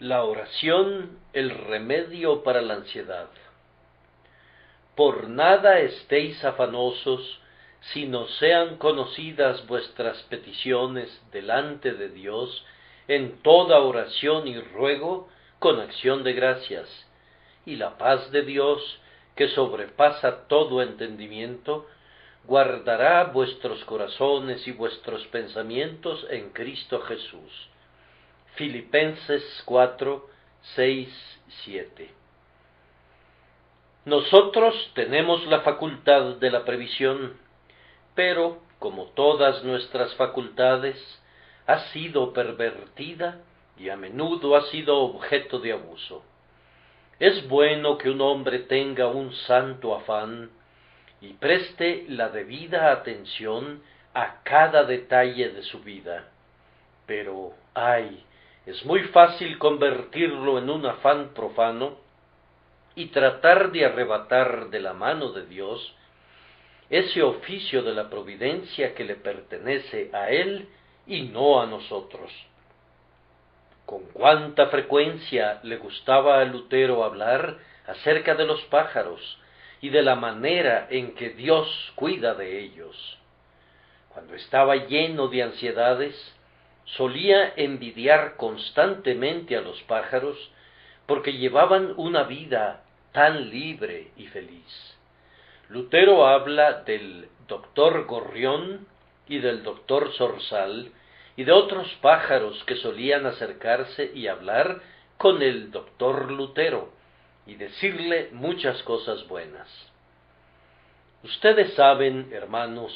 La oración, el remedio para la ansiedad. Por nada estéis afanosos, sino sean conocidas vuestras peticiones delante de Dios en toda oración y ruego con acción de gracias. Y la paz de Dios, que sobrepasa todo entendimiento, guardará vuestros corazones y vuestros pensamientos en Cristo Jesús. Filipenses 4, 6, 7. Nosotros tenemos la facultad de la previsión, pero, como todas nuestras facultades, ha sido pervertida y a menudo ha sido objeto de abuso. Es bueno que un hombre tenga un santo afán y preste la debida atención a cada detalle de su vida, pero, es muy fácil convertirlo en un afán profano y tratar de arrebatar de la mano de Dios ese oficio de la providencia que le pertenece a Él y no a nosotros. Con cuánta frecuencia le gustaba a Lutero hablar acerca de los pájaros y de la manera en que Dios cuida de ellos. Cuando estaba lleno de ansiedades, solía envidiar constantemente a los pájaros porque llevaban una vida tan libre y feliz. Lutero habla del doctor Gorrión y del doctor Zorzal y de otros pájaros que solían acercarse y hablar con el doctor Lutero y decirle muchas cosas buenas. Ustedes saben, hermanos,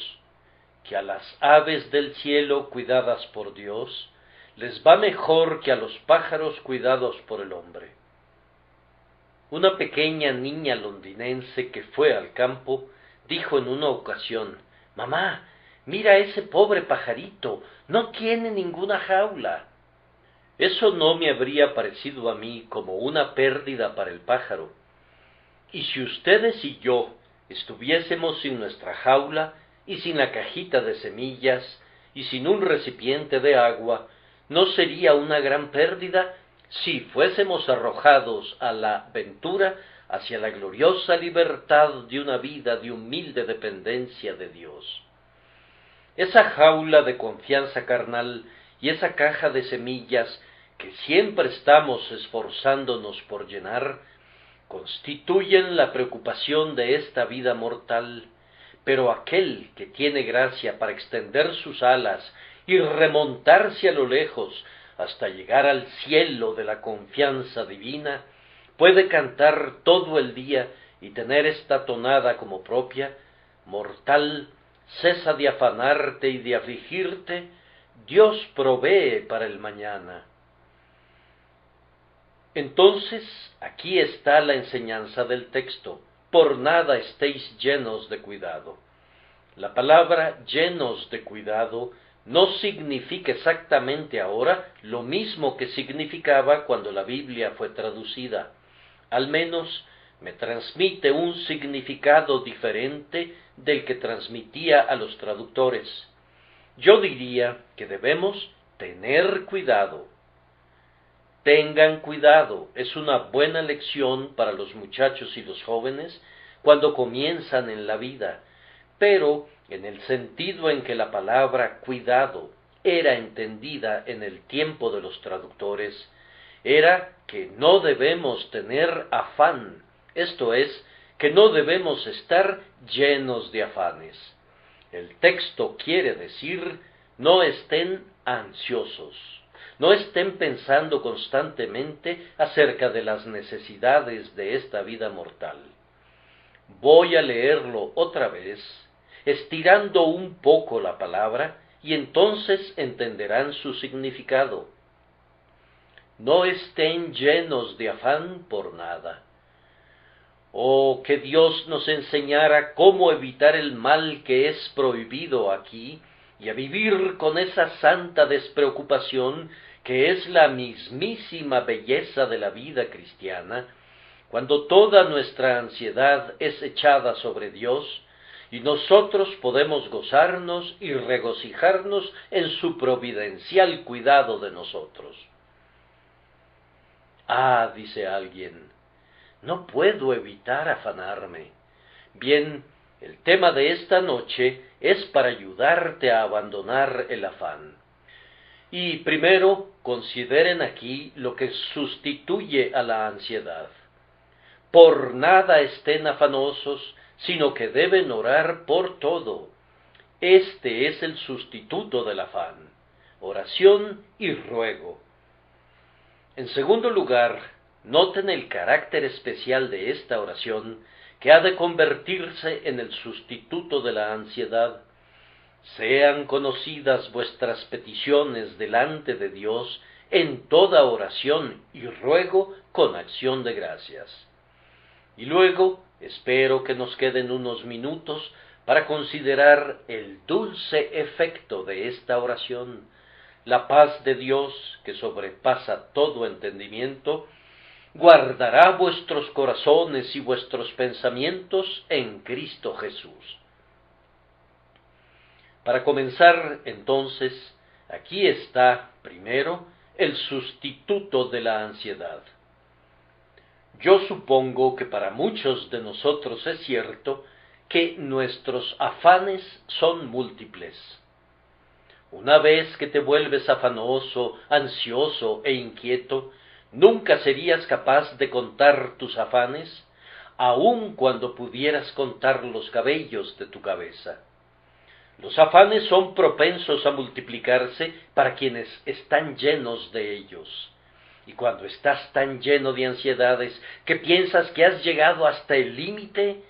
que a las aves del cielo cuidadas por Dios les va mejor que a los pájaros cuidados por el hombre. Una pequeña niña londinense que fue al campo dijo en una ocasión: «Mamá, mira ese pobre pajarito, no tiene ninguna jaula». Eso no me habría parecido a mí como una pérdida para el pájaro. Y si ustedes y yo estuviésemos sin nuestra jaula y sin la cajita de semillas y sin un recipiente de agua, ¿no sería una gran pérdida si fuésemos arrojados a la ventura hacia la gloriosa libertad de una vida de humilde dependencia de Dios? Esa jaula de confianza carnal y esa caja de semillas que siempre estamos esforzándonos por llenar, constituyen la preocupación de esta vida mortal, pero aquel que tiene gracia para extender sus alas y remontarse a lo lejos hasta llegar al cielo de la confianza divina, puede cantar todo el día y tener esta tonada como propia: «Mortal, cesa de afanarte y de afligirte, Dios provee para el mañana». Entonces, aquí está la enseñanza del texto: por nada estéis llenos de cuidado. La palabra llenos de cuidado no significa exactamente ahora lo mismo que significaba cuando la Biblia fue traducida. Al menos me transmite un significado diferente del que transmitía a los traductores. Yo diría que debemos tener cuidado. Tengan cuidado, es una buena lección para los muchachos y los jóvenes cuando comienzan en la vida, pero en el sentido en que la palabra cuidado era entendida en el tiempo de los traductores, era que no debemos tener afán, esto es, que no debemos estar llenos de afanes. El texto quiere decir: no estén ansiosos, no estén pensando constantemente acerca de las necesidades de esta vida mortal. Voy a leerlo otra vez, estirando un poco la palabra, y entonces entenderán su significado. No estén llenos de afán por nada. Oh, que Dios nos enseñara cómo evitar el mal que es prohibido aquí, y a vivir con esa santa despreocupación que es la mismísima belleza de la vida cristiana, cuando toda nuestra ansiedad es echada sobre Dios, y nosotros podemos gozarnos y regocijarnos en su providencial cuidado de nosotros. Ah, dice alguien, no puedo evitar afanarme. Bien, el tema de esta noche es para ayudarte a abandonar el afán. Y primero, consideren aquí lo que sustituye a la ansiedad. Por nada estén afanosos, sino que deben orar por todo. Este es el sustituto del afán, oración y ruego. En segundo lugar, noten el carácter especial de esta oración, que ha de convertirse en el sustituto de la ansiedad. Sean conocidas vuestras peticiones delante de Dios en toda oración y ruego con acción de gracias. Y luego, espero que nos queden unos minutos para considerar el dulce efecto de esta oración. La paz de Dios, que sobrepasa todo entendimiento, guardará vuestros corazones y vuestros pensamientos en Cristo Jesús. Para comenzar, entonces, aquí está, primero, el sustituto de la ansiedad. Yo supongo que para muchos de nosotros es cierto que nuestros afanes son múltiples. Una vez que te vuelves afanoso, ansioso e inquieto, nunca serías capaz de contar tus afanes, aun cuando pudieras contar los cabellos de tu cabeza. Los afanes son propensos a multiplicarse para quienes están llenos de ellos. Y cuando estás tan lleno de ansiedades que piensas que has llegado hasta el límite,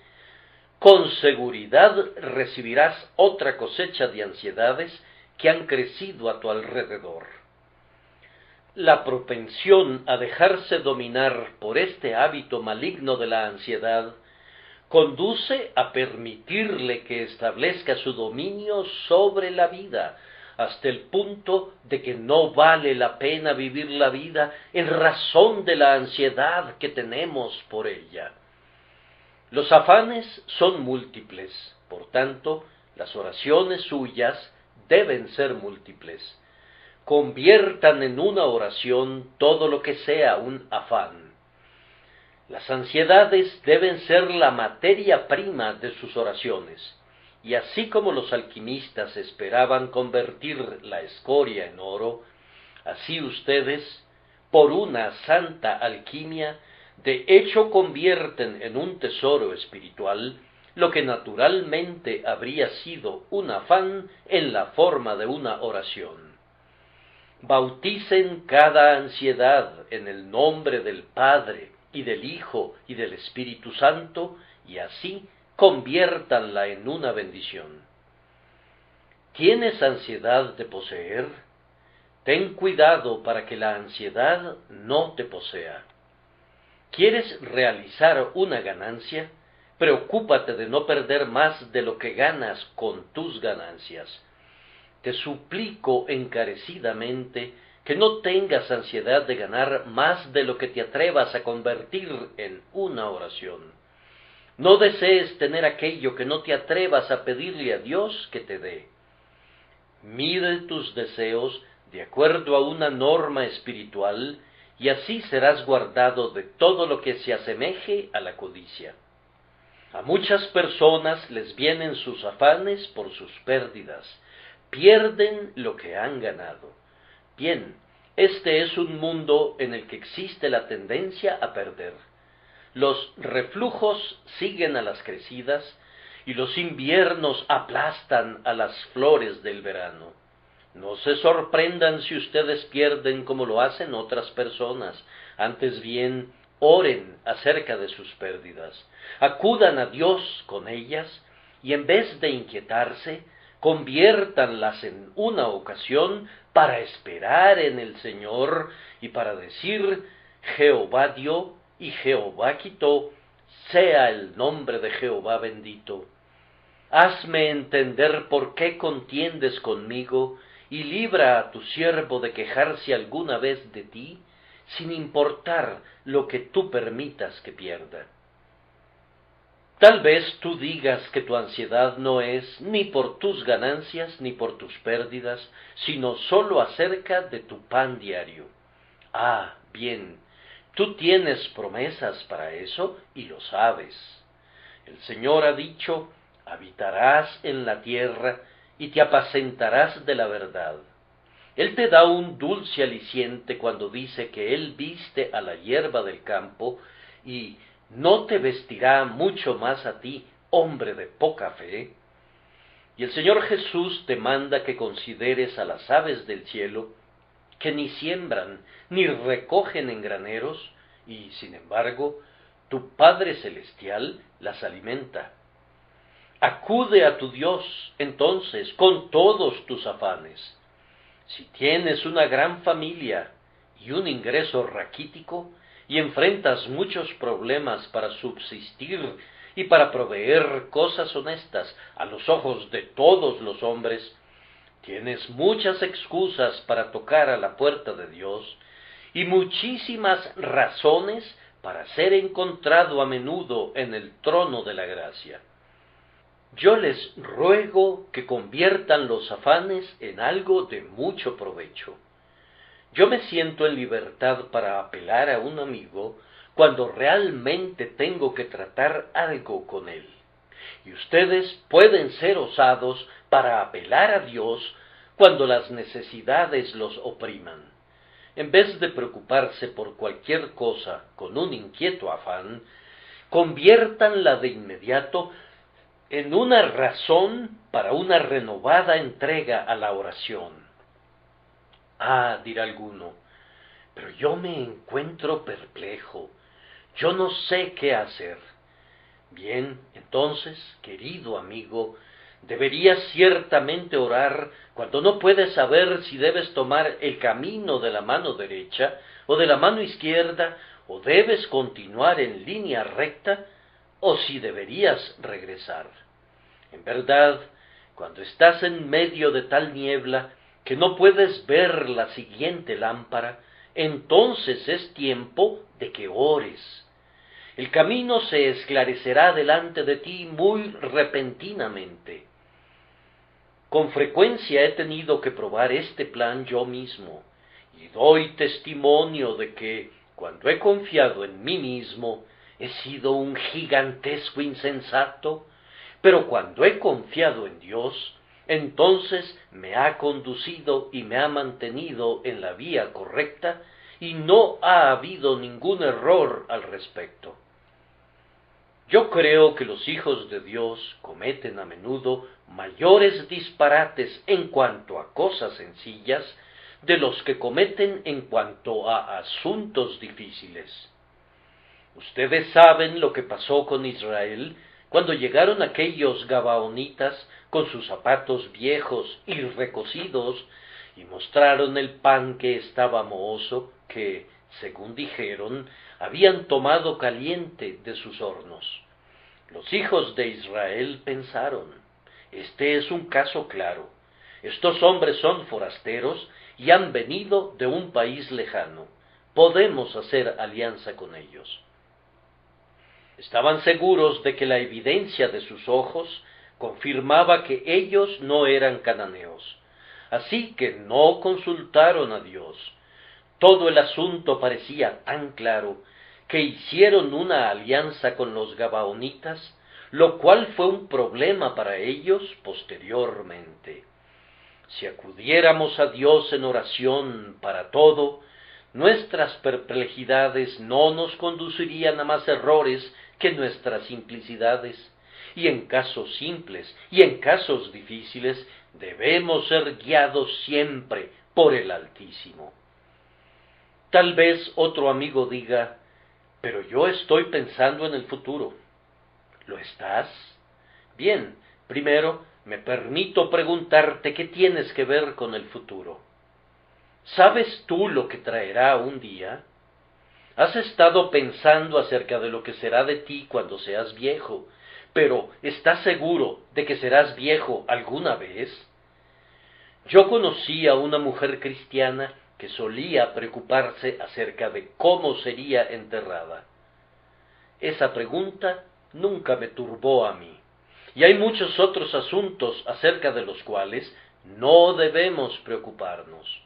con seguridad recibirás otra cosecha de ansiedades que han crecido a tu alrededor. La propensión a dejarse dominar por este hábito maligno de la ansiedad conduce a permitirle que establezca su dominio sobre la vida, hasta el punto de que no vale la pena vivir la vida en razón de la ansiedad que tenemos por ella. Los afanes son múltiples, por tanto, las oraciones suyas deben ser múltiples. Conviertan en una oración todo lo que sea un afán. Las ansiedades deben ser la materia prima de sus oraciones, y así como los alquimistas esperaban convertir la escoria en oro, así ustedes, por una santa alquimia, de hecho convierten en un tesoro espiritual lo que naturalmente habría sido un afán en la forma de una oración. Bauticen cada ansiedad en el nombre del Padre, y del Hijo y del Espíritu Santo, y así conviértanla en una bendición. ¿Tienes ansiedad de poseer? Ten cuidado para que la ansiedad no te posea. ¿Quieres realizar una ganancia? Preocúpate de no perder más de lo que ganas con tus ganancias. Te suplico encarecidamente que no tengas ansiedad de ganar más de lo que te atrevas a convertir en una oración. No desees tener aquello que no te atrevas a pedirle a Dios que te dé. Mide tus deseos de acuerdo a una norma espiritual, y así serás guardado de todo lo que se asemeje a la codicia. A muchas personas les vienen sus afanes por sus pérdidas, pierden lo que han ganado. Bien, este es un mundo en el que existe la tendencia a perder. Los reflujos siguen a las crecidas, y los inviernos aplastan a las flores del verano. No se sorprendan si ustedes pierden como lo hacen otras personas, antes bien, oren acerca de sus pérdidas, acudan a Dios con ellas, y en vez de inquietarse, conviértanlas en una ocasión para esperar en el Señor y para decir: Jehová dio y Jehová quitó, sea el nombre de Jehová bendito. Hazme entender por qué contiendes conmigo, y libra a tu siervo de quejarse alguna vez de ti, sin importar lo que tú permitas que pierda. Tal vez tú digas que tu ansiedad no es ni por tus ganancias ni por tus pérdidas, sino sólo acerca de tu pan diario. Ah, bien, Tú tienes promesas para eso y lo sabes. El Señor ha dicho, habitarás en la tierra y te apacentarás de la verdad. Él te da un dulce aliciente cuando dice que Él viste a la hierba del campo y no te vestirá mucho más a ti, hombre de poca fe. Y el Señor Jesús te manda que consideres a las aves del cielo, que ni siembran ni recogen en graneros, y sin embargo, tu Padre Celestial las alimenta. Acude a tu Dios, entonces, con todos tus afanes. Si tienes una gran familia y un ingreso raquítico, y enfrentas muchos problemas para subsistir y para proveer cosas honestas a los ojos de todos los hombres, tienes muchas excusas para tocar a la puerta de Dios y muchísimas razones para ser encontrado a menudo en el trono de la gracia. Yo les ruego que conviertan los afanes en algo de mucho provecho. Yo me siento en libertad para apelar a un amigo cuando realmente tengo que tratar algo con él. Y ustedes pueden ser osados para apelar a Dios cuando las necesidades los opriman. En vez de preocuparse por cualquier cosa con un inquieto afán, conviértanla de inmediato en una razón para una renovada entrega a la oración. Ah, dirá alguno, pero yo me encuentro perplejo, yo no sé qué hacer. Bien, entonces, querido amigo, deberías ciertamente orar cuando no puedes saber si debes tomar el camino de la mano derecha o de la mano izquierda, o debes continuar en línea recta, o si deberías regresar. En verdad, cuando estás en medio de tal niebla que no puedes ver la siguiente lámpara, entonces es tiempo de que ores. El camino se esclarecerá delante de ti muy repentinamente. Con frecuencia he tenido que probar este plan yo mismo, y doy testimonio de que, cuando he confiado en mí mismo, he sido un gigantesco insensato, pero cuando he confiado en Dios, entonces me ha conducido y me ha mantenido en la vía correcta, y no ha habido ningún error al respecto. Yo creo que los hijos de Dios cometen a menudo mayores disparates en cuanto a cosas sencillas de los que cometen en cuanto a asuntos difíciles. Ustedes saben lo que pasó con Israel cuando llegaron aquellos gabaonitas con sus zapatos viejos y recocidos y mostraron el pan que estaba mohoso, que, según dijeron, habían tomado caliente de sus hornos. Los hijos de Israel pensaron, este es un caso claro, estos hombres son forasteros y han venido de un país lejano, podemos hacer alianza con ellos. Estaban seguros de que la evidencia de sus ojos confirmaba que ellos no eran cananeos, así que no consultaron a Dios. Todo el asunto parecía tan claro que hicieron una alianza con los gabaonitas, lo cual fue un problema para ellos posteriormente. Si acudiéramos a Dios en oración para todo, nuestras perplejidades no nos conducirían a más errores que nuestras simplicidades, y en casos simples y en casos difíciles debemos ser guiados siempre por el Altísimo. Tal vez otro amigo diga, pero yo estoy pensando en el futuro. ¿Lo estás? Bien, primero me permito preguntarte qué tienes que ver con el futuro. ¿Sabes tú lo que traerá un día? ¿Has estado pensando acerca de lo que será de ti cuando seas viejo, pero estás seguro de que serás viejo alguna vez? Yo conocí a una mujer cristiana que solía preocuparse acerca de cómo sería enterrada. Esa pregunta nunca me turbó a mí, y hay muchos otros asuntos acerca de los cuales no debemos preocuparnos.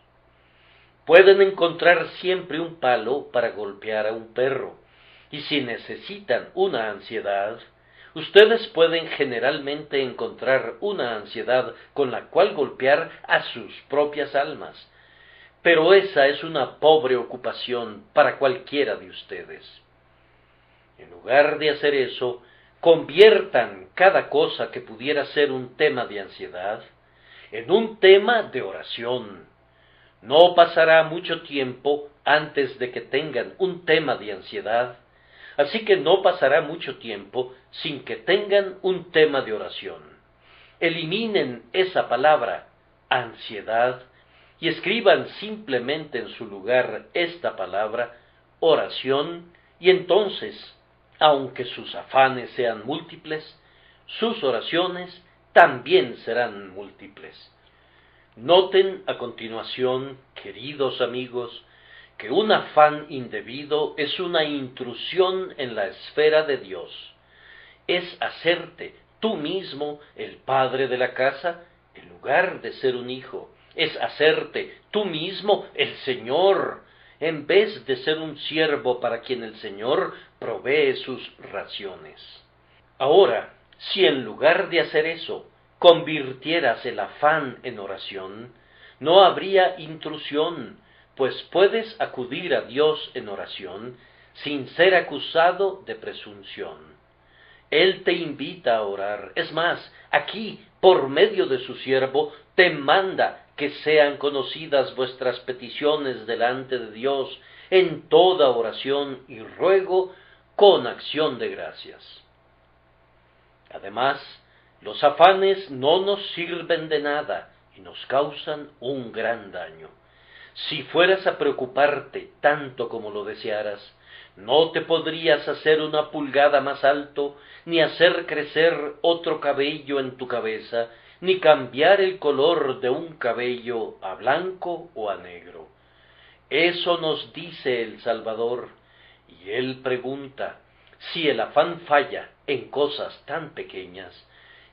Pueden encontrar siempre un palo para golpear a un perro, y si necesitan una ansiedad, ustedes pueden generalmente encontrar una ansiedad con la cual golpear a sus propias almas, pero esa es una pobre ocupación para cualquiera de ustedes. En lugar de hacer eso, conviertan cada cosa que pudiera ser un tema de ansiedad en un tema de oración. No pasará mucho tiempo antes de que tengan un tema de ansiedad, así que no pasará mucho tiempo sin que tengan un tema de oración. Eliminen esa palabra, ansiedad, y escriban simplemente en su lugar esta palabra, oración, y entonces, aunque sus afanes sean múltiples, sus oraciones también serán múltiples. Noten a continuación, queridos amigos, que un afán indebido es una intrusión en la esfera de Dios. Es hacerte tú mismo el padre de la casa en lugar de ser un hijo. Es hacerte tú mismo el Señor en vez de ser un siervo para quien el Señor provee sus raciones. Ahora, si en lugar de hacer eso, convirtieras el afán en oración, no habría intrusión, pues puedes acudir a Dios en oración sin ser acusado de presunción. Él te invita a orar, es más, aquí, por medio de su siervo, te manda que sean conocidas vuestras peticiones delante de Dios en toda oración y ruego con acción de gracias. Además, los afanes no nos sirven de nada y nos causan un gran daño. Si fueras a preocuparte tanto como lo desearas, no te podrías hacer una pulgada más alto, ni hacer crecer otro cabello en tu cabeza, ni cambiar el color de un cabello a blanco o a negro. Eso nos dice el Salvador, y él pregunta, si el afán falla en cosas tan pequeñas,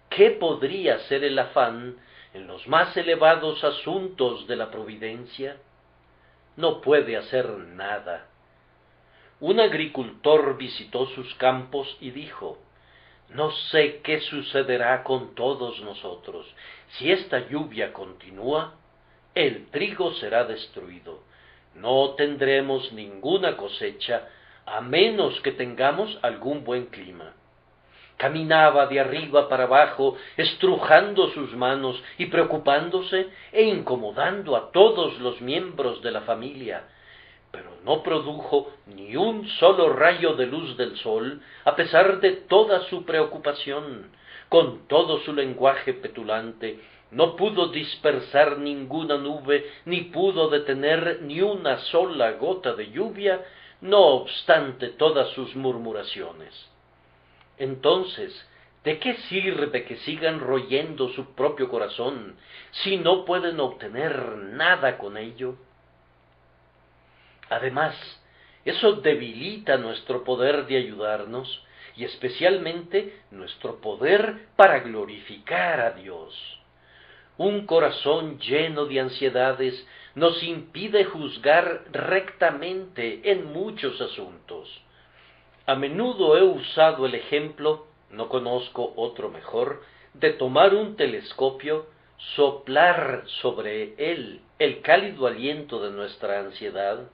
¿qué podría ser el afán en los más elevados asuntos de la providencia? No puede hacer nada. Un agricultor visitó sus campos y dijo, no sé qué sucederá con todos nosotros. Si esta lluvia continúa, el trigo será destruido. No tendremos ninguna cosecha, a menos que tengamos algún buen clima. Caminaba de arriba para abajo, estrujando sus manos y preocupándose e incomodando a todos los miembros de la familia, pero no produjo ni un solo rayo de luz del sol, a pesar de toda su preocupación. Con todo su lenguaje petulante, no pudo dispersar ninguna nube, ni pudo detener ni una sola gota de lluvia, no obstante todas sus murmuraciones. Entonces, ¿de qué sirve que sigan royendo su propio corazón, si no pueden obtener nada con ello? Además, eso debilita nuestro poder de ayudarnos, y especialmente nuestro poder para glorificar a Dios. Un corazón lleno de ansiedades nos impide juzgar rectamente en muchos asuntos. A menudo he usado el ejemplo, no conozco otro mejor, de tomar un telescopio, soplar sobre él el cálido aliento de nuestra ansiedad,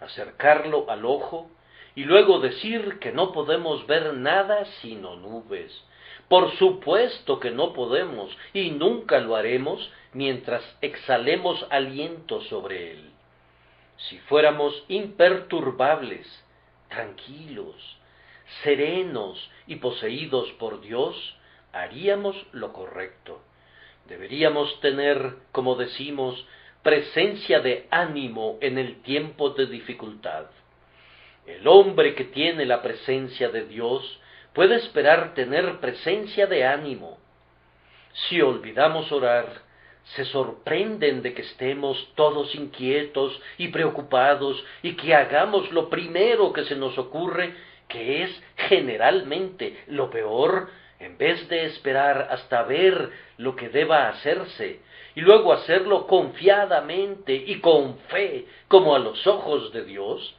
acercarlo al ojo y luego decir que no podemos ver nada sino nubes. Por supuesto que no podemos y nunca lo haremos mientras exhalemos aliento sobre él. Si fuéramos imperturbables, tranquilos, serenos y poseídos por Dios, haríamos lo correcto. Deberíamos tener, como decimos, presencia de ánimo en el tiempo de dificultad. El hombre que tiene la presencia de Dios puede esperar tener presencia de ánimo. Si olvidamos orar, se sorprenden de que estemos todos inquietos y preocupados y que hagamos lo primero que se nos ocurre, que es generalmente lo peor, en vez de esperar hasta ver lo que deba hacerse y luego hacerlo confiadamente y con fe, como a los ojos de Dios?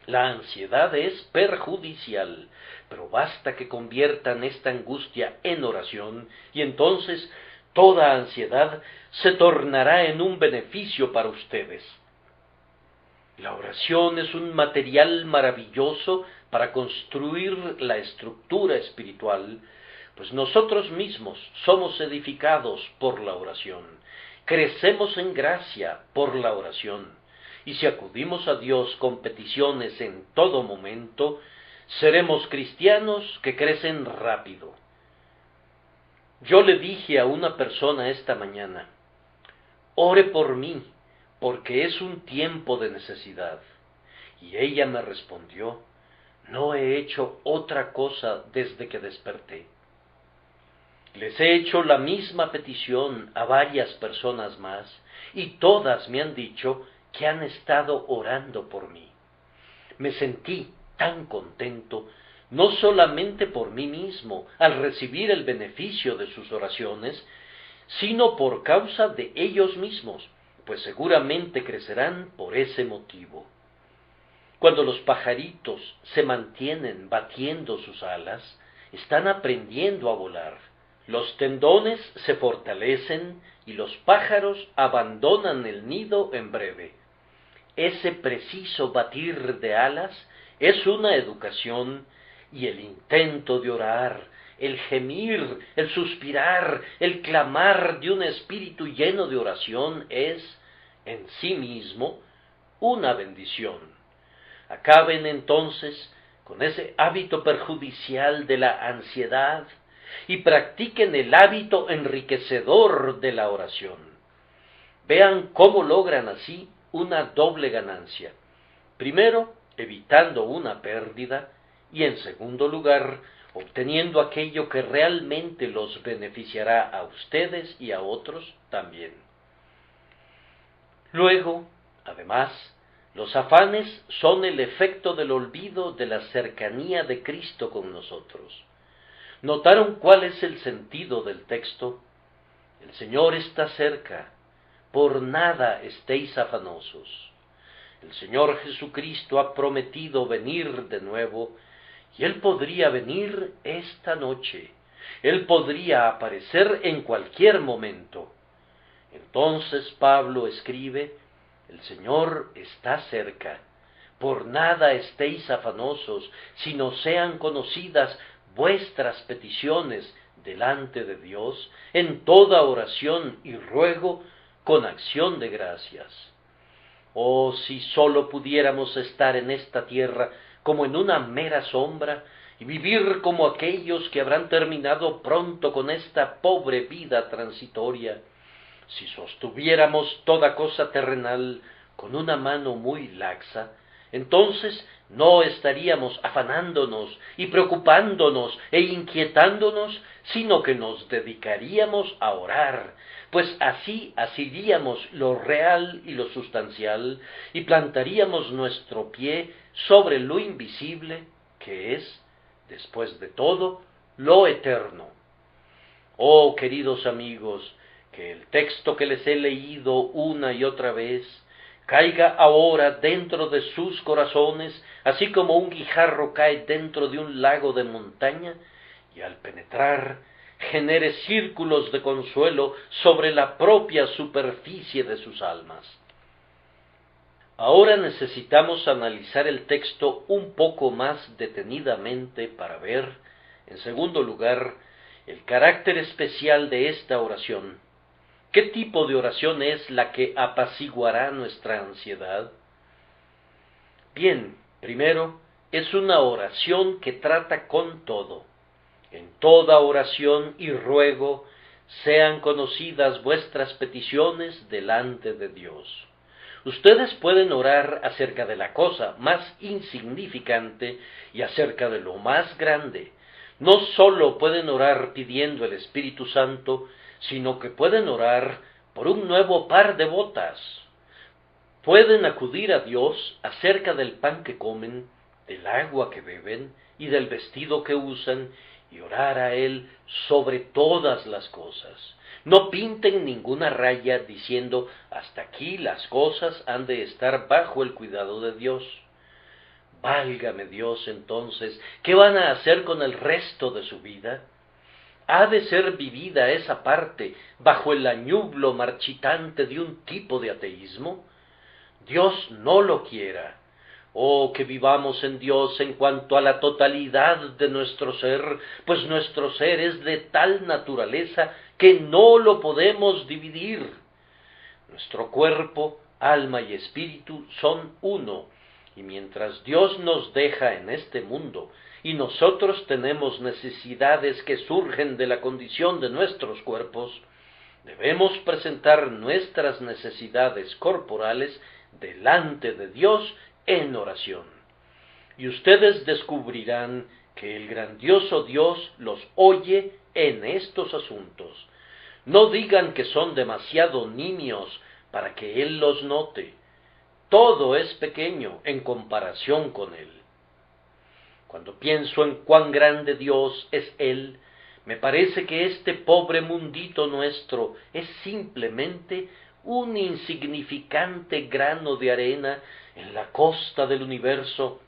La ansiedad es perjudicial, pero basta que conviertan esta angustia en oración, y entonces toda ansiedad se tornará en un beneficio para ustedes. La oración es un material maravilloso para construir la estructura espiritual, pues nosotros mismos somos edificados por la oración, crecemos en gracia por la oración, y si acudimos a Dios con peticiones en todo momento, seremos cristianos que crecen rápido. Yo le dije a una persona esta mañana: ore por mí, porque es un tiempo de necesidad. Y ella me respondió: no he hecho otra cosa desde que desperté. Les he hecho la misma petición a varias personas más, y todas me han dicho que han estado orando por mí. Me sentí tan contento, no solamente por mí mismo, al recibir el beneficio de sus oraciones, sino por causa de ellos mismos, pues seguramente crecerán por ese motivo. Cuando los pajaritos se mantienen batiendo sus alas, están aprendiendo a volar. Los tendones se fortalecen y los pájaros abandonan el nido en breve. Ese preciso batir de alas es una educación, y el intento de orar, el gemir, el suspirar, el clamar de un espíritu lleno de oración es, en sí mismo, una bendición. Acaben entonces con ese hábito perjudicial de la ansiedad y practiquen el hábito enriquecedor de la oración. Vean cómo logran así una doble ganancia. Primero, evitando una pérdida, y en segundo lugar, obteniendo aquello que realmente los beneficiará a ustedes y a otros también. Luego, además, los afanes son el efecto del olvido de la cercanía de Cristo con nosotros. ¿Notaron cuál es el sentido del texto? El Señor está cerca, por nada estéis afanosos. El Señor Jesucristo ha prometido venir de nuevo, y Él podría venir esta noche. Él podría aparecer en cualquier momento. Entonces Pablo escribe: el Señor está cerca. Por nada estéis afanosos, sino sean conocidas vuestras peticiones delante de Dios, en toda oración y ruego, con acción de gracias. Oh, si sólo pudiéramos estar en esta tierra como en una mera sombra, y vivir como aquellos que habrán terminado pronto con esta pobre vida transitoria. Si sostuviéramos toda cosa terrenal con una mano muy laxa, entonces no estaríamos afanándonos y preocupándonos e inquietándonos, sino que nos dedicaríamos a orar, pues así asiríamos lo real y lo sustancial, y plantaríamos nuestro pie sobre lo invisible, que es, después de todo, lo eterno. Oh, queridos amigos, que el texto que les he leído una y otra vez caiga ahora dentro de sus corazones, así como un guijarro cae dentro de un lago de montaña, y al penetrar genere círculos de consuelo sobre la propia superficie de sus almas. Ahora necesitamos analizar el texto un poco más detenidamente para ver, en segundo lugar, el carácter especial de esta oración. ¿Qué tipo de oración es la que apaciguará nuestra ansiedad? Bien, primero, es una oración que trata con todo. En toda oración y ruego sean conocidas vuestras peticiones delante de Dios. Ustedes pueden orar acerca de la cosa más insignificante y acerca de lo más grande. No sólo pueden orar pidiendo el Espíritu Santo, sino que pueden orar por un nuevo par de botas. Pueden acudir a Dios acerca del pan que comen, del agua que beben y del vestido que usan, y orar a Él sobre todas las cosas. No pinten ninguna raya diciendo hasta aquí las cosas han de estar bajo el cuidado de Dios. Válgame Dios, entonces, ¿qué van a hacer con el resto de su vida? ¿Ha de ser vivida esa parte bajo el añublo marchitante de un tipo de ateísmo? Dios no lo quiera. Oh, que vivamos en Dios en cuanto a la totalidad de nuestro ser, pues nuestro ser es de tal naturaleza que no lo podemos dividir. Nuestro cuerpo, alma y espíritu son uno, y mientras Dios nos deja en este mundo, y nosotros tenemos necesidades que surgen de la condición de nuestros cuerpos, debemos presentar nuestras necesidades corporales delante de Dios en oración. Y ustedes descubrirán que el grandioso Dios los oye en estos asuntos. No digan que son demasiado niños para que Él los note. Todo es pequeño en comparación con Él. Cuando pienso en cuán grande Dios es Él, me parece que este pobre mundito nuestro es simplemente un insignificante grano de arena en la costa del universo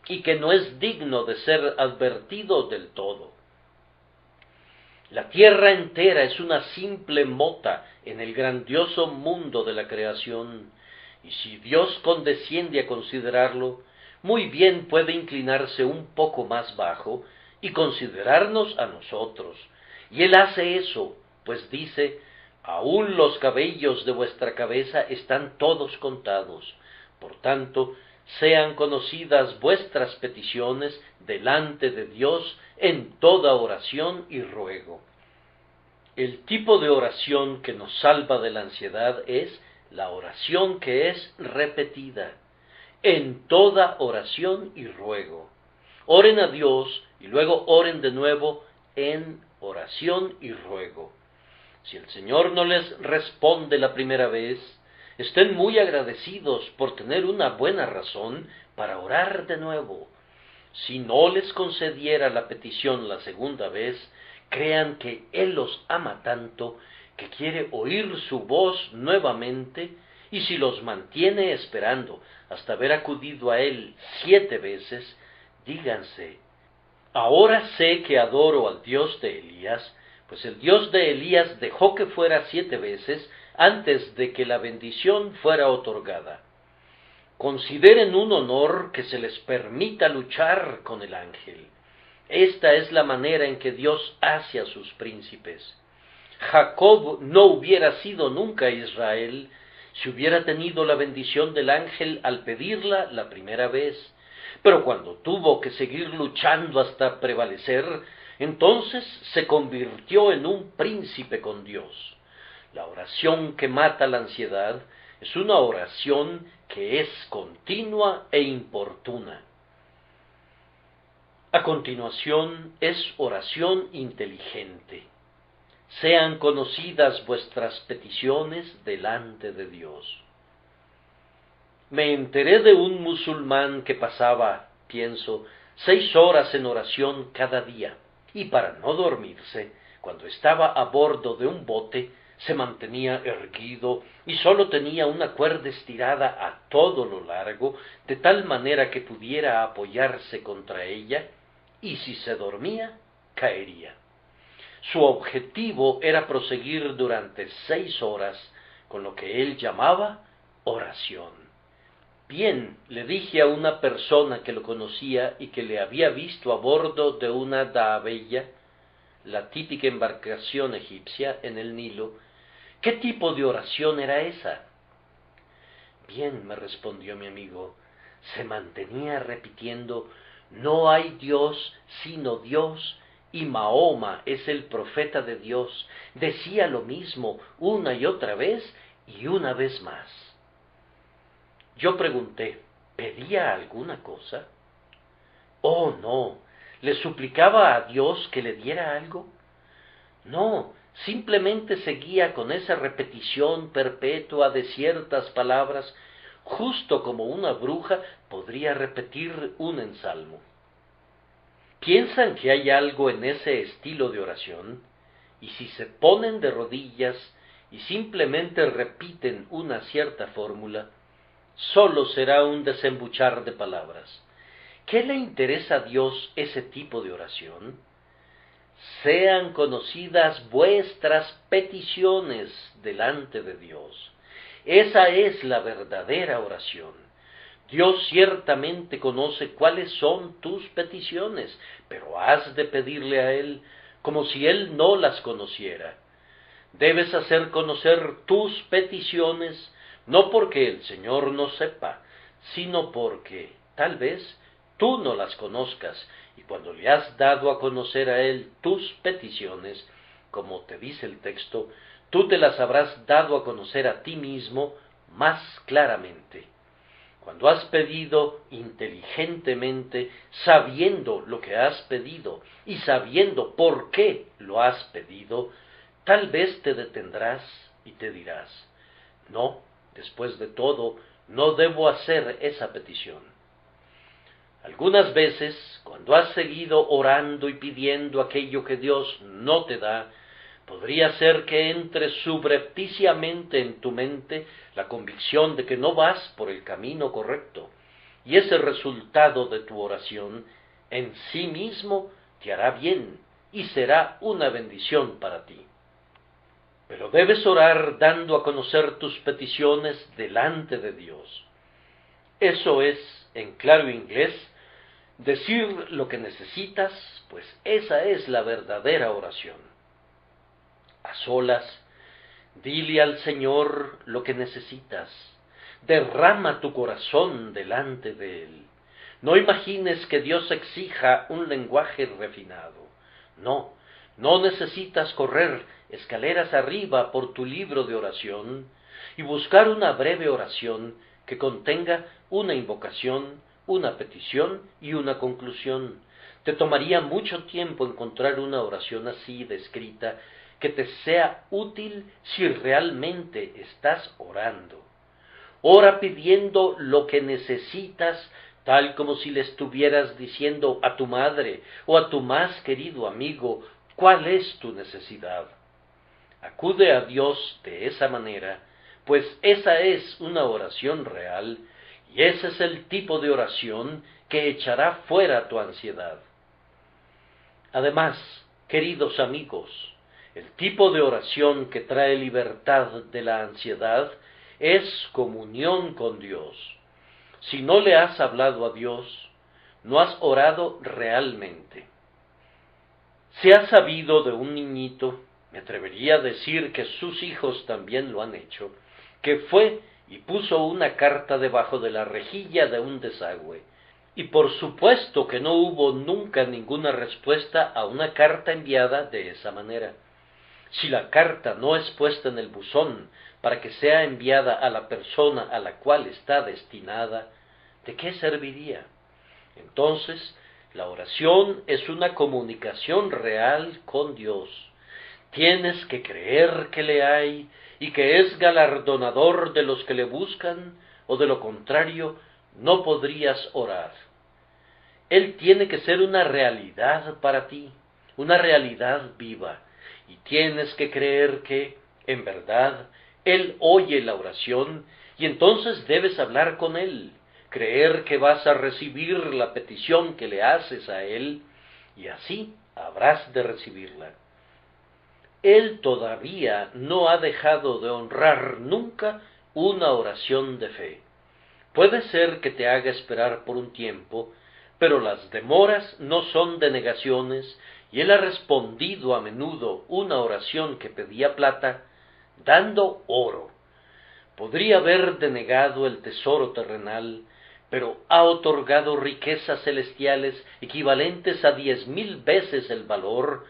y que no es digno de ser advertido del todo. La tierra entera es una simple mota en el grandioso mundo de la creación, y si Dios condesciende a considerarlo, muy bien puede inclinarse un poco más bajo y considerarnos a nosotros. Y Él hace eso, pues dice, aún los cabellos de vuestra cabeza están todos contados. Por tanto, sean conocidas vuestras peticiones delante de Dios en toda oración y ruego. El tipo de oración que nos salva de la ansiedad es la oración que es repetida. En toda oración y ruego. Oren a Dios y luego oren de nuevo en oración y ruego. Si el Señor no les responde la primera vez, estén muy agradecidos por tener una buena razón para orar de nuevo. Si no les concediera la petición la segunda vez, crean que Él los ama tanto que quiere oír su voz nuevamente, y si los mantiene esperando hasta haber acudido a Él 7 veces, díganse, ahora sé que adoro al Dios de Elías, pues el Dios de Elías dejó que fuera 7 veces antes de que la bendición fuera otorgada. Consideren un honor que se les permita luchar con el ángel. Esta es la manera en que Dios hace a sus príncipes. Jacob no hubiera sido nunca Israel si hubiera tenido la bendición del ángel al pedirla la primera vez, pero cuando tuvo que seguir luchando hasta prevalecer, entonces se convirtió en un príncipe con Dios. La oración que mata la ansiedad es una oración que es continua e importuna. A continuación es oración inteligente. Sean conocidas vuestras peticiones delante de Dios. Me enteré de un musulmán que pasaba, pienso, 6 horas en oración cada día, y para no dormirse, cuando estaba a bordo de un bote, se mantenía erguido y sólo tenía una cuerda estirada a todo lo largo, de tal manera que pudiera apoyarse contra ella, y si se dormía, caería. Su objetivo era proseguir durante 6 horas con lo que él llamaba oración. Bien, le dije a una persona que lo conocía y que le había visto a bordo de una daabella, la típica embarcación egipcia en el Nilo, ¿qué tipo de oración era esa? Bien, me respondió mi amigo, se mantenía repitiendo, no hay Dios sino Dios, y Mahoma es el profeta de Dios. Decía lo mismo una y otra vez y una vez más. Yo pregunté, ¿pedía alguna cosa? Oh, no. ¿Le suplicaba a Dios que le diera algo? No, simplemente seguía con esa repetición perpetua de ciertas palabras, justo como una bruja podría repetir un ensalmo. ¿Piensan que hay algo en ese estilo de oración? Y si se ponen de rodillas y simplemente repiten una cierta fórmula, solo será un desembuchar de palabras. ¿Qué le interesa a Dios ese tipo de oración? Sean conocidas vuestras peticiones delante de Dios. Esa es la verdadera oración. Dios ciertamente conoce cuáles son tus peticiones, pero has de pedirle a Él como si Él no las conociera. Debes hacer conocer tus peticiones, no porque el Señor no sepa, sino porque, tal vez, tú no las conozcas, y cuando le has dado a conocer a Él tus peticiones, como te dice el texto, tú te las habrás dado a conocer a ti mismo más claramente. Cuando has pedido inteligentemente, sabiendo lo que has pedido y sabiendo por qué lo has pedido, tal vez te detendrás y te dirás, no, después de todo, no debo hacer esa petición. Algunas veces, cuando has seguido orando y pidiendo aquello que Dios no te da, podría ser que entre subrepticiamente en tu mente la convicción de que no vas por el camino correcto, y ese resultado de tu oración en sí mismo te hará bien y será una bendición para ti. Pero debes orar dando a conocer tus peticiones delante de Dios. Eso es, en claro inglés, decir lo que necesitas, pues esa es la verdadera oración. A solas, dile al Señor lo que necesitas. Derrama tu corazón delante de Él. No imagines que Dios exija un lenguaje refinado. No, no necesitas correr escaleras arriba por tu libro de oración y buscar una breve oración que contenga una invocación, una petición y una conclusión. Te tomaría mucho tiempo encontrar una oración así descrita que te sea útil si realmente estás orando. Ora pidiendo lo que necesitas, tal como si le estuvieras diciendo a tu madre o a tu más querido amigo cuál es tu necesidad. Acude a Dios de esa manera, pues esa es una oración real, y ese es el tipo de oración que echará fuera tu ansiedad. Además, queridos amigos, el tipo de oración que trae libertad de la ansiedad es comunión con Dios. Si no le has hablado a Dios, no has orado realmente. Se ha sabido de un niñito, me atrevería a decir que sus hijos también lo han hecho, que fue y puso una carta debajo de la rejilla de un desagüe, y por supuesto que no hubo nunca ninguna respuesta a una carta enviada de esa manera. Si la carta no es puesta en el buzón para que sea enviada a la persona a la cual está destinada, ¿de qué serviría? Entonces, la oración es una comunicación real con Dios. Tienes que creer que le hay y que es galardonador de los que le buscan, o de lo contrario, no podrías orar. Él tiene que ser una realidad para ti, una realidad viva, y tienes que creer que, en verdad, Él oye la oración, y entonces debes hablar con Él, creer que vas a recibir la petición que le haces a Él, y así habrás de recibirla. Él todavía no ha dejado de honrar nunca una oración de fe. Puede ser que te haga esperar por un tiempo, pero las demoras no son denegaciones, y Él ha respondido a menudo una oración que pedía plata, dando oro. Podría haber denegado el tesoro terrenal, pero ha otorgado riquezas celestiales equivalentes a 10,000 veces el valor,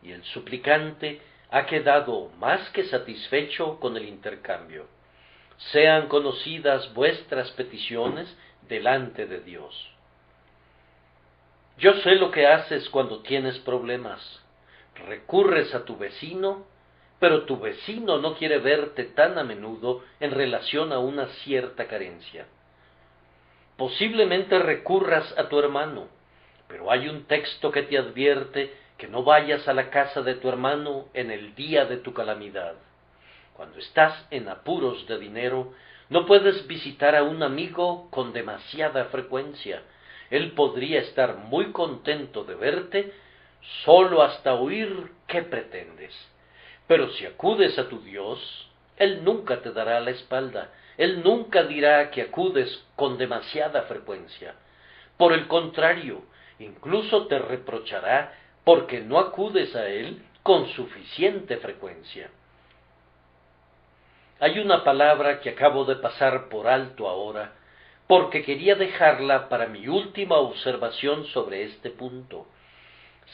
y el suplicante ha quedado más que satisfecho con el intercambio. Sean conocidas vuestras peticiones delante de Dios. Yo sé lo que haces cuando tienes problemas. Recurres a tu vecino, pero tu vecino no quiere verte tan a menudo en relación a una cierta carencia. Posiblemente recurras a tu hermano, Pero hay un texto que te advierte que no vayas a la casa de tu hermano en el día de tu calamidad. Cuando estás en apuros de dinero, no puedes visitar a un amigo con demasiada frecuencia. Él podría estar muy contento de verte solo hasta oír qué pretendes. Pero si acudes a tu Dios, Él nunca te dará la espalda. Él nunca dirá que acudes con demasiada frecuencia. Por el contrario, incluso te reprochará porque no acudes a Él con suficiente frecuencia. Hay una palabra que acabo de pasar por alto ahora, porque quería dejarla para mi última observación sobre este punto.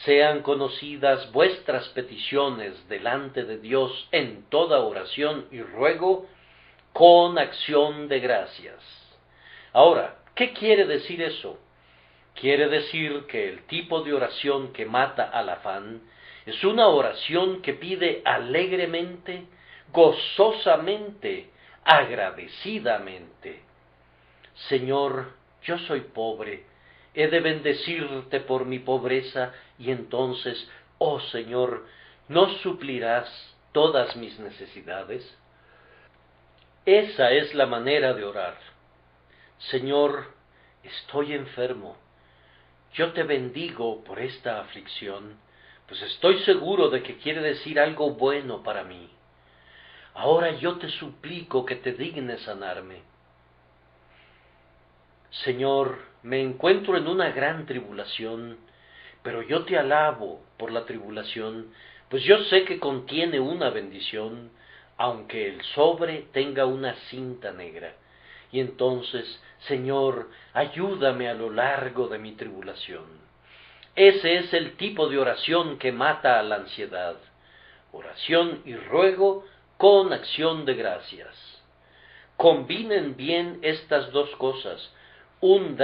Sean conocidas vuestras peticiones delante de Dios en toda oración y ruego, con acción de gracias. Ahora, ¿qué quiere decir eso? Quiere decir que el tipo de oración que mata al afán es una oración que pide alegremente, gozosamente, agradecidamente. Señor, yo soy pobre, he de bendecirte por mi pobreza, y entonces, oh Señor, ¿no suplirás todas mis necesidades? Esa es la manera de orar. Señor, estoy enfermo. Yo te bendigo por esta aflicción, pues estoy seguro de que quiere decir algo bueno para mí. Ahora yo te suplico que te dignes sanarme. Señor, me encuentro en una gran tribulación, pero yo te alabo por la tribulación, pues yo sé que contiene una bendición, aunque el sobre tenga una cinta negra. Y entonces, Señor, ayúdame a lo largo de mi tribulación. Ese es el tipo de oración que mata a la ansiedad. Oración y ruego con acción de gracias. Combinen bien estas dos cosas. 2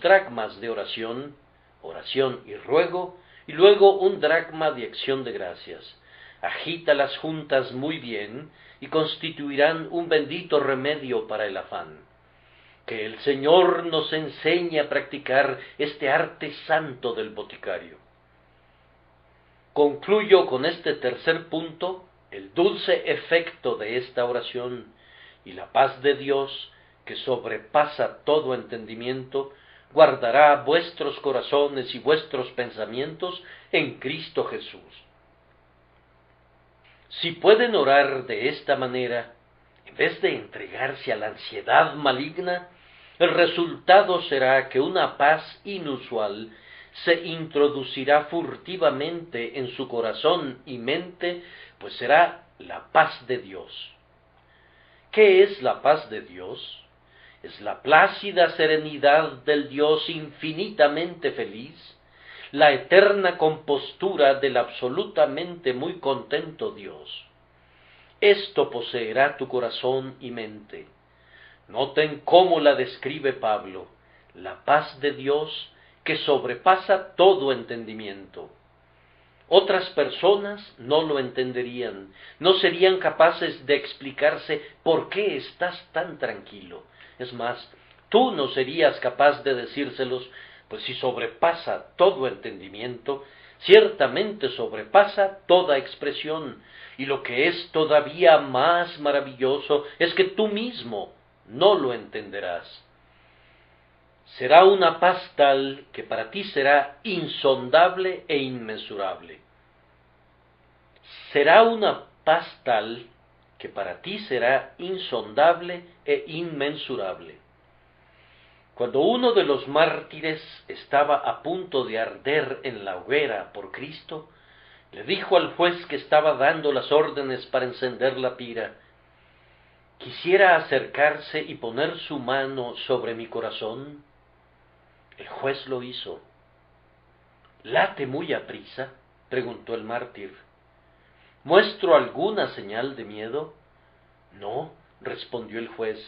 dracmas de oración, oración y ruego, y luego 1 dracma de acción de gracias. Agítalas juntas muy bien y constituirán un bendito remedio para el afán. Que el Señor nos enseñe a practicar este arte santo del boticario. Concluyo con este tercer punto, el dulce efecto de esta oración, y la paz de Dios, que sobrepasa todo entendimiento, guardará vuestros corazones y vuestros pensamientos en Cristo Jesús. Si pueden orar de esta manera, en vez de entregarse a la ansiedad maligna, el resultado será que una paz inusual se introducirá furtivamente en su corazón y mente, pues será la paz de Dios. ¿Qué es la paz de Dios? Es la plácida serenidad del Dios infinitamente feliz, la eterna compostura del absolutamente muy contento Dios. Esto poseerá tu corazón y mente. Noten cómo la describe Pablo, la paz de Dios que sobrepasa todo entendimiento. Otras personas no lo entenderían, no serían capaces de explicarse por qué estás tan tranquilo. Es más, tú no serías capaz de decírselos, pues si sobrepasa todo entendimiento, ciertamente sobrepasa toda expresión, y lo que es todavía más maravilloso es que tú mismo no lo entenderás. Será una paz tal que para ti será insondable e inmensurable. Será una paz tal que para ti será insondable e inmensurable. Cuando uno de los mártires estaba a punto de arder en la hoguera por Cristo, le dijo al juez que estaba dando las órdenes para encender la pira: ¿quisiera acercarse y poner su mano sobre mi corazón? El juez lo hizo. ¿Late muy aprisa?, preguntó el mártir. ¿Muestro alguna señal de miedo? No, respondió el juez.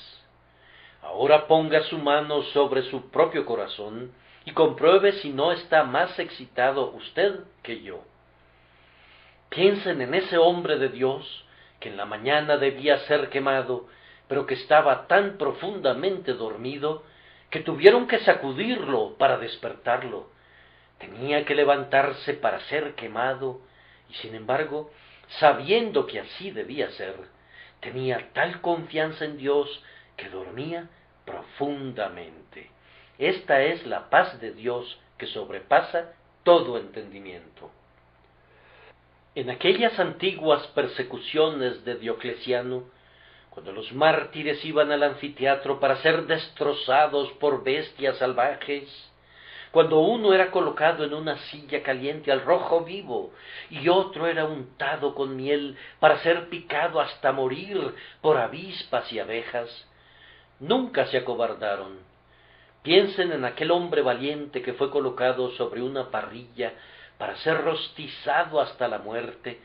Ahora ponga su mano sobre su propio corazón y compruebe si no está más excitado usted que yo. Piensen en ese hombre de Dios que en la mañana debía ser quemado, pero que estaba tan profundamente dormido que tuvieron que sacudirlo para despertarlo. Tenía que levantarse para ser quemado, y sin embargo, sabiendo que así debía ser, tenía tal confianza en Dios que dormía profundamente. Esta es la paz de Dios que sobrepasa todo entendimiento. En aquellas antiguas persecuciones de Diocleciano, cuando los mártires iban al anfiteatro para ser destrozados por bestias salvajes, cuando uno era colocado en una silla caliente al rojo vivo y otro era untado con miel para ser picado hasta morir por avispas y abejas, nunca se acobardaron. Piensen en aquel hombre valiente que fue colocado sobre una parrilla para ser rostizado hasta la muerte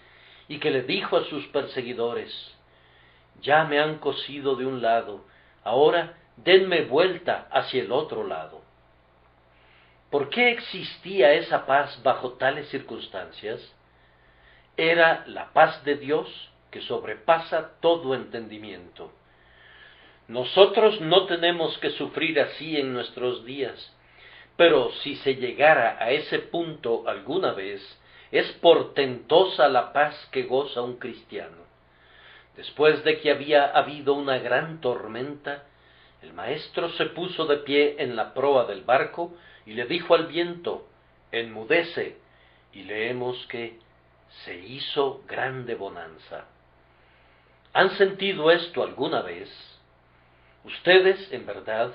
y que le dijo a sus perseguidores: «Ya me han cosido de un lado, ahora denme vuelta hacia el otro lado». ¿Por qué existía esa paz bajo tales circunstancias? Era la paz de Dios que sobrepasa todo entendimiento. Nosotros no tenemos que sufrir así en nuestros días, pero si se llegara a ese punto alguna vez, es portentosa la paz que goza un cristiano. Después de que había habido una gran tormenta, el maestro se puso de pie en la proa del barco y le dijo al viento: «Enmudece», y leemos que se hizo grande bonanza. ¿Han sentido esto alguna vez? Ustedes, en verdad,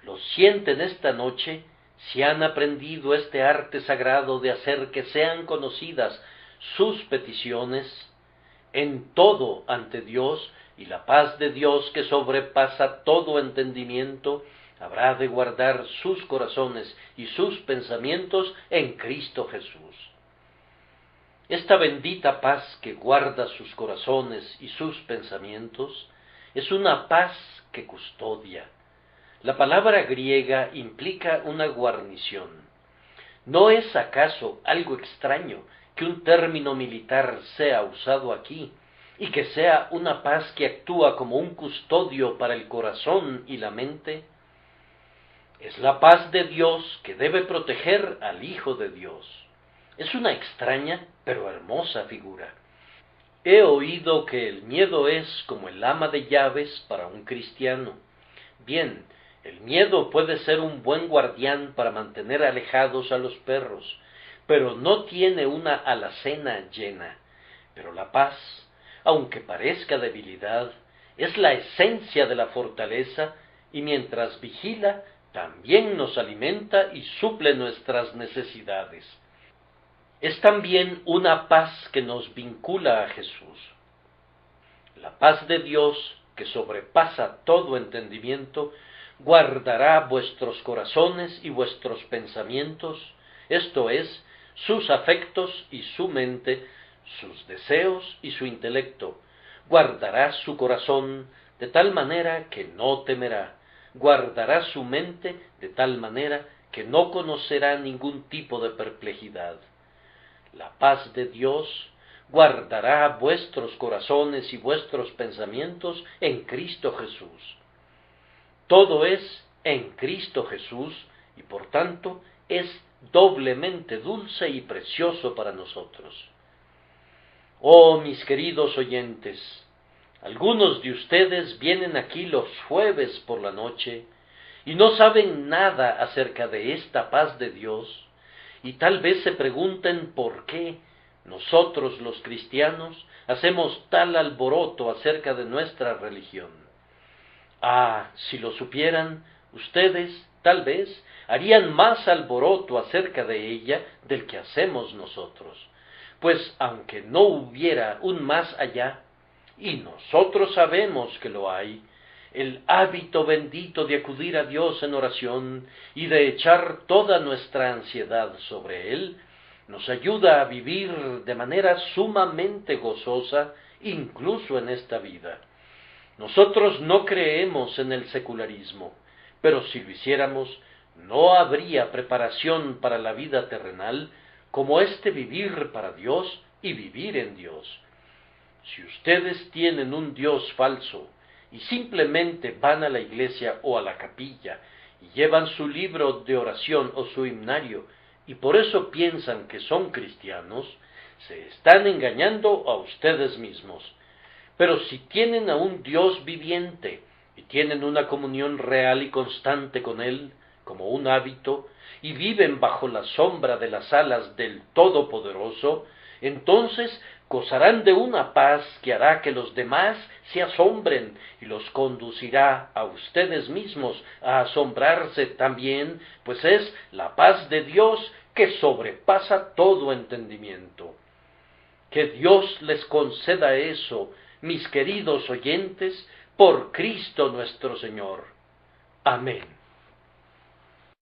lo sienten esta noche si han aprendido este arte sagrado de hacer que sean conocidas sus peticiones en todo ante Dios, y la paz de Dios que sobrepasa todo entendimiento habrá de guardar sus corazones y sus pensamientos en Cristo Jesús. Esta bendita paz que guarda sus corazones y sus pensamientos es una paz que custodia. La palabra griega implica una guarnición. ¿No es acaso algo extraño que un término militar sea usado aquí, y que sea una paz que actúa como un custodio para el corazón y la mente? Es la paz de Dios que debe proteger al Hijo de Dios. Es una extraña pero hermosa figura. He oído que el miedo es como el ama de llaves para un cristiano. Bien, el miedo puede ser un buen guardián para mantener alejados a los perros, pero no tiene una alacena llena. Pero la paz, aunque parezca debilidad, es la esencia de la fortaleza, y mientras vigila, también nos alimenta y suple nuestras necesidades. Es también una paz que nos vincula a Jesús. La paz de Dios, que sobrepasa todo entendimiento, guardará vuestros corazones y vuestros pensamientos, esto es, sus afectos y su mente, sus deseos y su intelecto. Guardará su corazón de tal manera que no temerá. Guardará su mente de tal manera que no conocerá ningún tipo de perplejidad. La paz de Dios guardará vuestros corazones y vuestros pensamientos en Cristo Jesús. Todo es en Cristo Jesús y por tanto es doblemente dulce y precioso para nosotros. Oh, mis queridos oyentes, algunos de ustedes vienen aquí los jueves por la noche y no saben nada acerca de esta paz de Dios, y tal vez se pregunten por qué nosotros los cristianos hacemos tal alboroto acerca de nuestra religión. Ah, si lo supieran, ustedes, tal vez, harían más alboroto acerca de ella del que hacemos nosotros, pues aunque no hubiera un más allá, y nosotros sabemos que lo hay, el hábito bendito de acudir a Dios en oración y de echar toda nuestra ansiedad sobre Él, nos ayuda a vivir de manera sumamente gozosa, incluso en esta vida. Nosotros no creemos en el secularismo, pero si lo hiciéramos, no habría preparación para la vida terrenal como este vivir para Dios y vivir en Dios. Si ustedes tienen un Dios falso y simplemente van a la iglesia o a la capilla y llevan su libro de oración o su himnario, y por eso piensan que son cristianos, se están engañando a ustedes mismos. Pero si tienen a un Dios viviente y tienen una comunión real y constante con Él, como un hábito, y viven bajo la sombra de las alas del Todopoderoso, entonces gozarán de una paz que hará que los demás se asombren y los conducirá a ustedes mismos a asombrarse también, pues es la paz de Dios que sobrepasa todo entendimiento. Que Dios les conceda eso, mis queridos oyentes, por Cristo nuestro Señor. Amén.